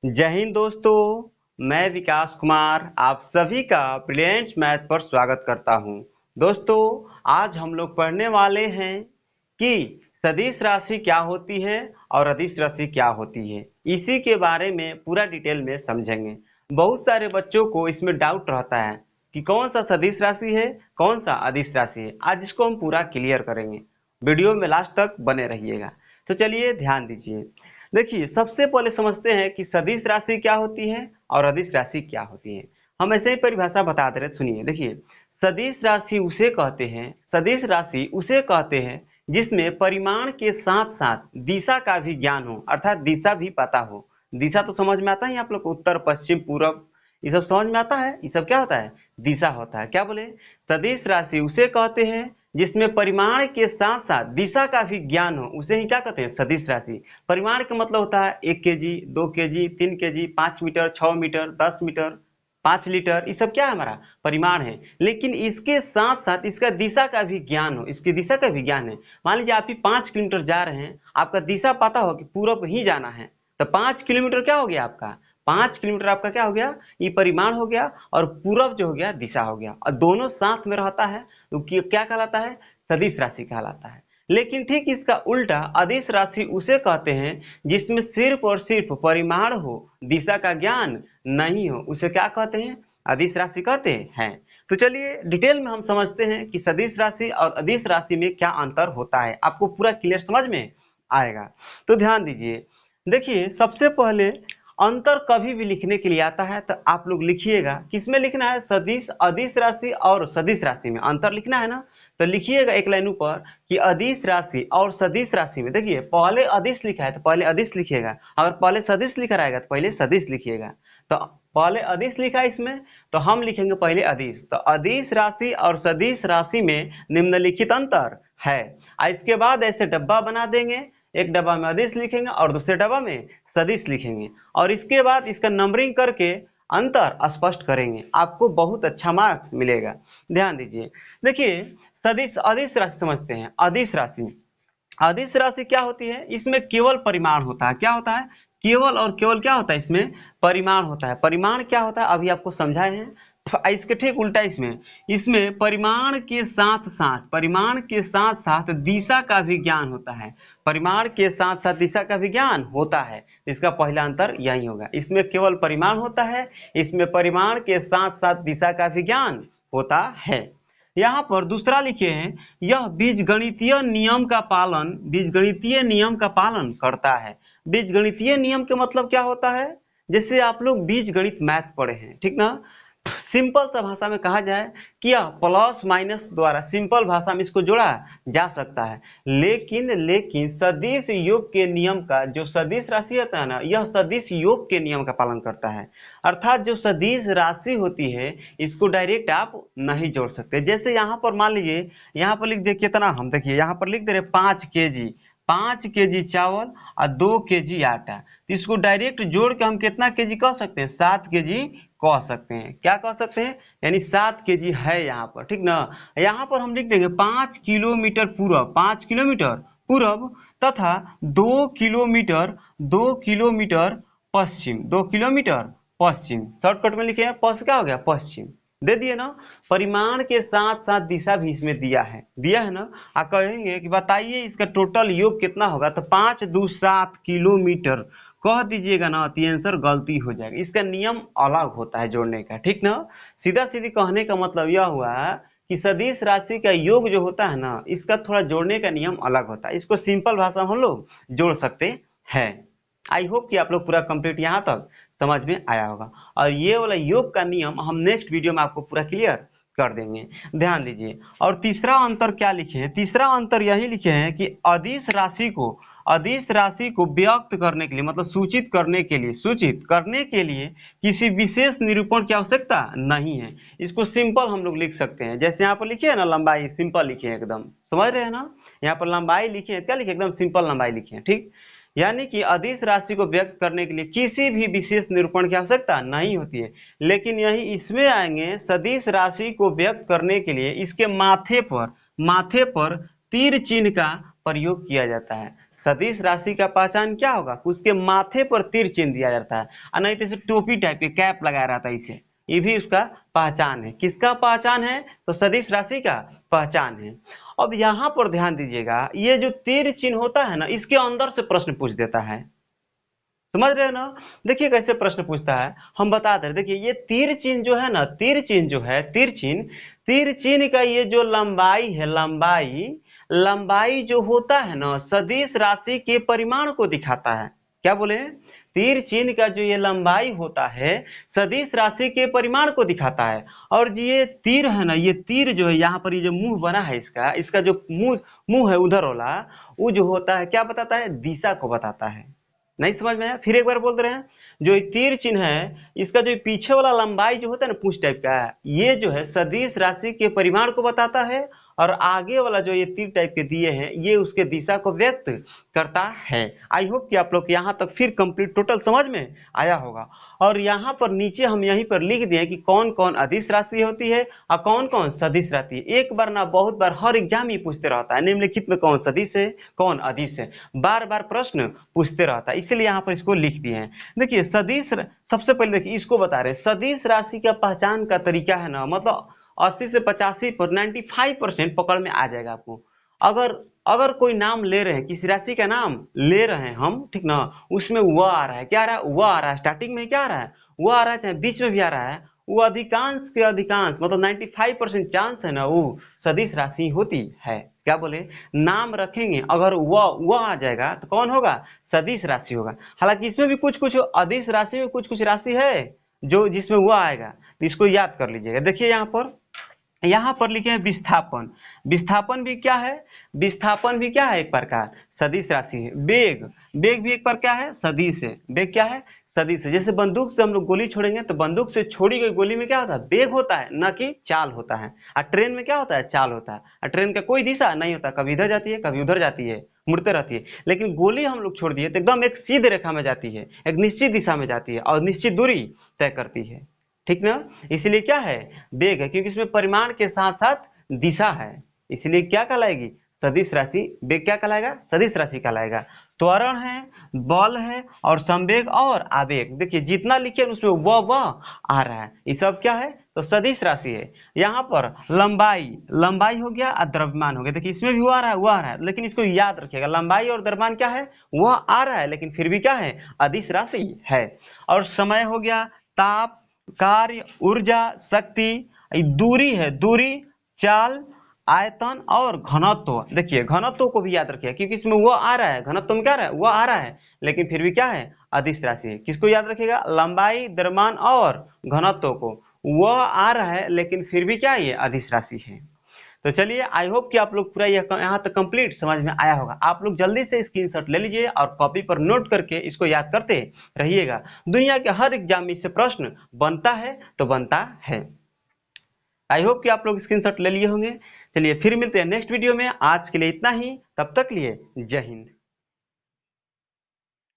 जय हिंद दोस्तों, मैं विकास कुमार आप सभी का ब्रिलियंट मैथ पर स्वागत करता हूं। दोस्तों, आज हम लोग पढ़ने वाले हैं कि सदिश राशि क्या होती है और अदिश राशि क्या होती है। इसी के बारे में पूरा डिटेल में समझेंगे। बहुत सारे बच्चों को इसमें डाउट रहता है कि कौन सा सदिश राशि है, कौन सा अदिश राशि है। आज इसको हम पूरा क्लियर करेंगे। वीडियो में लास्ट तक बने रहिएगा। तो चलिए ध्यान दीजिए। देखिए, सबसे पहले समझते हैं कि सदिश राशि क्या होती है और अदिश राशि क्या होती है। हम ऐसे ही परिभाषा बता दे रहे, सुनिए। देखिए, सदिश राशि उसे कहते हैं जिसमें परिमाण के साथ साथ दिशा का भी ज्ञान हो, अर्थात दिशा भी पता हो। दिशा तो समझ में आता है आप लोग को, उत्तर पश्चिम पूरब, ये सब समझ में आता है। ये सब क्या होता है? दिशा होता है। क्या बोले? सदिश राशि उसे कहते हैं जिसमें परिमाण के साथ साथ दिशा का भी ज्ञान हो, उसे ही क्या कहते हैं? सदिश राशि। परिमाण का मतलब होता है 1 kg, 2 kg, 3 kg, 5 metre, 6 metre, 10 metre, 5 litre, ये सब क्या है? हमारा परिमाण है। लेकिन इसके साथ साथ इसका दिशा का भी ज्ञान हो, इसकी दिशा का भी ज्ञान है। मान लीजिए आप ही 5 किलोमीटर जा रहे हैं, आपका दिशा पता हो कि पूरब ही जाना है, तो 5 किलोमीटर क्या हो गया आपका? 5 किलोमीटर आपका क्या हो गया? ये परिमाण हो गया, और पूरब जो हो गया दिशा हो गया, और दोनों साथ में रहता है तो क्या कहलाता है? सदिश राशि कहलाता है। लेकिन ठीक इसका उल्टा अदिश राशि उसे कहते हैं जिसमें सिर्फ और सिर्फ परिमाण हो, दिशा का ज्ञान नहीं हो, उसे क्या कहते हैं? अदिश राशि कहते हैं। तो चलिए डिटेल में हम समझते हैं कि सदिश राशि और अदिश राशि में क्या अंतर होता है। आपको पूरा क्लियर समझ में आएगा। तो ध्यान दीजिए। देखिए, सबसे पहले अंतर कभी भी लिखने के लिए आता है तो आप लोग लिखिएगा, किसमें लिखना है? सदिश अदिश राशि और सदिश राशि में अंतर लिखना है ना। तो लिखिएगा एक लाइन ऊपर कि अदिश राशि और सदिश राशि में। देखिए, पहले अदिश लिखा है तो पहले अदिश लिखिएगा, अगर पहले सदिश लिखा रहेगा तो पहले सदिश लिखिएगा। तो पहले अदिश लिखा है इसमें, तो हम लिखेंगे पहले अदिश। तो अदिश राशि और सदिश राशि में निम्नलिखित अंतर है। इसके बाद ऐसे डब्बा बना देंगे, एक डब्बा में अदिश लिखेंगे और दूसरे डब्बा में सदिश लिखेंगे, और इसके बाद इसका नंबरिंग करके अंतर स्पष्ट करेंगे। आपको बहुत अच्छा मार्क्स मिलेगा। ध्यान दीजिए। देखिए, सदिश अदिश राशि समझते हैं। अदिश राशि, अदिश राशि क्या होती है? इसमें केवल परिमाण होता है। क्या होता है? केवल और केवल क्या होता है? इसमें परिमाण होता है। परिमाण क्या होता है अभी आपको समझाए हैं। इसके ठीक उल्टा इसमें इसमें परिमाण के साथ साथ दिशा का भी ज्ञान होता है। परिमाण के साथ साथ दिशा का भी ज्ञान होता है। इसका पहला अंतर यही होगा। इसमें केवल परिमाण होता है, इसमें परिमाण के साथ साथ दिशा का भी ज्ञान होता है। यहाँ पर दूसरा लिखे हैं, यह बीजगणितीय नियम का पालन करता है। बीजगणितीय नियम के मतलब क्या होता है? जैसे आप लोग बीजगणित मैथ पढ़े हैं, ठीक ना। सिंपल सा भाषा में कहा जाए कि यह प्लस माइनस द्वारा सिंपल भाषा में इसको जोड़ा जा सकता है। लेकिन सदिश योग के नियम का, जो सदिश राशि होता है ना, यह सदिश योग के नियम का पालन करता है। अर्थात जो सदिश राशि होती है इसको डायरेक्ट आप नहीं जोड़ सकते। जैसे यहाँ पर मान लीजिए, यहाँ पर लिख दे कितना, हम देखिए यहाँ पर लिख दे रहे 5 केजी, 5 केजी चावल और 2 केजी आटा। तो इसको डायरेक्ट जोड़ के हम कितना केजी कह सकते हैं? 7 केजी कह सकते हैं। क्या कह सकते हैं? यानी 7 केजी है यहाँ पर, ठीक ना। यहाँ पर हम लिख देंगे 5 किलोमीटर पूरब, 5 किलोमीटर पूरब, तथा 2 किलोमीटर पश्चिम, 2 किलोमीटर पश्चिम। शॉर्टकट में लिखे हैं, पश्चिम क्या हो गया? पश्चिम दे दिए ना। परिमाण के साथ साथ दिशा भी इसमें दिया है ना। आप कहेंगे कि बताइए इसका टोटल योग कितना होगा, तो 5 दूनी 7 किलोमीटर कह दीजिएगा ना, तो आंसर गलती हो जाएगा। इसका नियम अलग होता है जोड़ने का, ठीक ना। सीधा सीधी कहने का मतलब यह हुआ कि सदिश राशि का योग जो होता है ना, इसका थोड़ा जोड़ने का नियम अलग होता है। इसको सिंपल भाषा में हम लोग जोड़ सकते हैं। आई होप कि आप लोग पूरा कंप्लीट यहाँ तक समझ में आया होगा, और ये वाला योग का नियम हम नेक्स्ट वीडियो में आपको पूरा क्लियर कर देंगे। ध्यान दीजिए। और तीसरा अंतर क्या लिखे हैं? तीसरा अंतर यही लिखे हैं कि अदिश राशि को व्यक्त करने के लिए, मतलब सूचित करने के लिए किसी विशेष निरूपण की आवश्यकता नहीं है। इसको सिंपल हम लोग लिख सकते हैं। जैसे यहाँ पर लिखे है ना, लंबाई सिंपल लिखे हैं, एकदम समझ रहे हैं ना। यहाँ पर लंबाई लिखे हैं, क्या लिखे? एकदम सिंपल लंबाई लिखे हैं, ठीक। यानी कि अदिश राशि को व्यक्त करने के लिए किसी भी विशेष निरूपण की आवश्यकता नहीं होती है। लेकिन यही इसमें आएंगे, सदिश राशि को व्यक्त करने के लिए इसके माथे पर तीर चिन्ह का प्रयोग किया जाता है। सदिश राशि का पहचान क्या होगा, उसके माथे पर तीर चिन्ह दिया जाता है, और नहीं तो इसे टोपी टाइप के कैप लगाया रहता है इसे, ये भी उसका पहचान है। किसका पहचान है, तो सदिश राशि का पहचान है। अब यहाँ पर ध्यान दीजिएगा, ये जो तीर चिन्ह होता है ना, इसके अंदर से प्रश्न पूछ देता है, समझ रहे हो ना। देखिए कैसे प्रश्न पूछता है, हम बताते हैं। देखिए ये तीर चिन्ह जो है ना, तीर चिन्ह जो है, तीर चिन्ह का ये जो लंबाई है, लंबाई जो होता है ना, सदिश राशि के परिमाण को दिखाता है। क्या बोले, तीर चिन्ह का जो ये लंबाई होता है, सदिश राशि के परिमाण को दिखाता है। और ये तीर है ना, ये तीर जो है, यहाँ पर ये जो मुंह बना है इसका जो मुंह है उधर वाला, वो जो होता है क्या बताता है, दिशा को बताता है। नहीं समझ में आया, फिर एक बार बोल दे रहे हैं। जो ये तीर चिन्ह है, इसका जो पीछे वाला लंबाई जो होता है ना, पूंछ टाइप का, ये जो है सदिश राशि के परिमाण को बताता है, और आगे वाला जो ये तीर टाइप के दिए हैं, ये उसके दिशा को व्यक्त करता है। आई होप कि आप लोग यहाँ तक फिर कंप्लीट टोटल समझ में आया होगा। और यहाँ पर नीचे हम यहीं पर लिख दिए कि कौन कौन अदिश राशि होती है और कौन कौन सदिश राशि है। एक बार ना बहुत बार हर एग्जाम ही पूछते रहता है, निम्नलिखित में कौन सदिश है कौन अदिश है, बार बार प्रश्न पूछते रहता है, इसलिए यहाँ पर इसको लिख दिए हैं। देखिए सदिश, सबसे पहले देखिए इसको बता रहे, सदिश राशि का पहचान का तरीका है ना, मतलब 80 से 85 पर 95% पकड़ में आ जाएगा आपको। अगर कोई नाम ले रहे हैं, किसी राशि का नाम ले रहे हैं हम, ठीक ना, उसमें वह आ रहा है, क्या आ रहा है, वह आ रहा है, स्टार्टिंग में क्या आ रहा है, वह आ रहा है, चाहे बीच में भी आ रहा है, वो अधिकांश के अधिकांश मतलब 95% चांस है ना, वो सदिश राशि होती है। क्या बोले, नाम रखेंगे, अगर वह आ जाएगा तो कौन होगा, सदिश राशि होगा। हालांकि इसमें भी कुछ कुछ अदिश राशि में कुछ कुछ राशि है जो जिसमें वह आएगा, तो इसको याद कर लीजिएगा। देखिए यहाँ पर लिखे हैं विस्थापन। विस्थापन भी क्या है, विस्थापन भी क्या है, एक प्रकार सदिश राशि है। बेग भी एक प्रकार क्या है, सदिश है। बेग क्या है, सदिश है। जैसे बंदूक से हम लोग गोली छोड़ेंगे तो बंदूक से छोड़ी गई गोली में क्या होता है, बेग होता है, न कि चाल होता है। और ट्रेन में क्या होता है, चाल होता है। और ट्रेन का कोई दिशा नहीं होता, कभी इधर जाती है कभी उधर जाती है, मुड़ते रहती है। लेकिन गोली हम लोग छोड़ दिए तो एकदम एक सीधी रेखा में जाती है, एक निश्चित दिशा में जाती है और निश्चित दूरी तय करती है, ठीक ना। इसलिए क्या है, वेग है, क्योंकि इसमें परिमाण के साथ साथ दिशा है, इसलिए क्या कहलाएगी, सदिश राशि। वेग क्या कहलाएगा, सदिश राशि कहलाएगा। त्वरण है, बल है, और संवेग और आवेग। देखिए जितना लिखे उसमें वह आ रहा है, ये सब क्या है, तो सदिश राशि है। यहाँ पर लंबाई हो गया और द्रव्यमान हो गया। देखिए इसमें भी वो आ रहा है, लेकिन इसको याद रखिएगा, लंबाई और द्रव्यमान क्या है, वह आ रहा है, लेकिन फिर भी क्या है, अदिश राशि है। और समय हो गया, ताप, कार्य, ऊर्जा, शक्ति, दूरी है, दूरी, चाल, आयतन और घनत्व। देखिए घनत्व को भी याद रखिए, क्योंकि इसमें वो आ रहा है, घनत्व में क्या रहा है, वो आ रहा है, लेकिन फिर भी क्या है, अदिश राशि है। किसको याद रखिएगा, लंबाई, द्रव्यमान और घनत्व को, वह आ रहा है, लेकिन फिर भी क्या है, ये अदिश राशि है। तो चलिए, आई होप कि आप लोग पूरा यहाँ तक कंप्लीट समझ में आया होगा। आप लोग जल्दी से स्क्रीनशॉट ले लीजिए और कॉपी पर नोट करके इसको याद करते रहिएगा। दुनिया के हर एग्जाम में इससे प्रश्न बनता है तो बनता है। आई होप कि आप लोग स्क्रीनशॉट ले लिए होंगे। चलिए फिर मिलते हैं नेक्स्ट वीडियो में। आज के लिए इतना ही, तब तक लिए जय हिंद।